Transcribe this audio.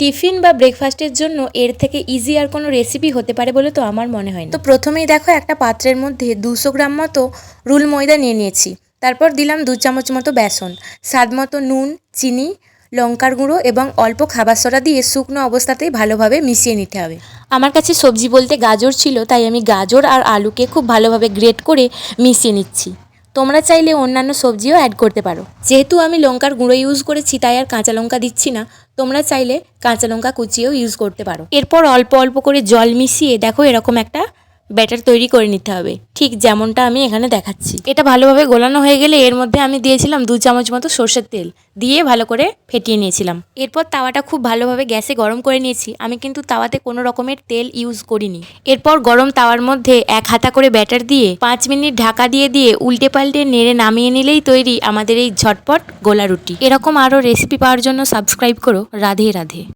Tiffin বা ব্রেকফাস্টের জন্য এর থেকে ইজি আর কোনো রেসিপি হতে পারে বলে তো আমার মনে হয় না। তো প্রথমেই দেখো একটা পাত্রের মধ্যে 200 গ্রাম মতো রুল ময়দা নিয়ে নিয়েছি। তারপর দিলাম 2 চামচ মতো বেসন, স্বাদ মতো নুন, চিনি, লঙ্কার গুঁড়ো এবং অল্প খাবার সোডা দিয়ে শুকনো অবস্থাতেই ভালোভাবে মিশিয়ে নিতে হবে। আমার কাছে সবজি বলতে গাজর ছিল, তাই আমি গাজর আর আলুকে খুব ভালোভাবে গ্রেট করে মিশিয়ে নিচ্ছি। তোমরা চাইলে অন্যান্য সবজিও অ্যাড করতে পারো। যেহেতু আমি লঙ্কার গুঁড়ো ইউজ করেছি তাই আর কাঁচা লঙ্কা দিচ্ছি না, তোমরা চাইলে কাঁচা লঙ্কা কুচিয়েও ইউজ করতে পারো। এরপর অল্প অল্প করে জল মিশিয়ে দেখো এরকম একটা ব্যাটার তৈরি করে নিতে হবে, ঠিক যেমনটা আমি এখানে দেখাচ্ছি। এটা ভালোভাবে গোলানো হয়ে গেলে এর মধ্যে আমি দিয়েছিলাম 2 চামচ মতো সর্ষের তেল, দিয়ে ভালো করে ফেটিয়ে নিয়েছিলাম। এরপর তাওয়াটা খুব ভালোভাবে গ্যাসে গরম করে নিয়েছি। আমি কিন্তু তাওয়াতে কোনো রকমের তেল ইউজ করিনি। এরপর গরম তাওয়ার মধ্যে 1 হাতা করে ব্যাটার দিয়ে 5 মিনিট ঢাকা দিয়ে উল্টে পাল্টে নেড়ে নামিয়ে নিলেই তৈরি আমাদের এই ঝটপট গোলা রুটি। এরকম আরও রেসিপি পাওয়ার জন্য সাবস্ক্রাইব করো। রাধে রাধে।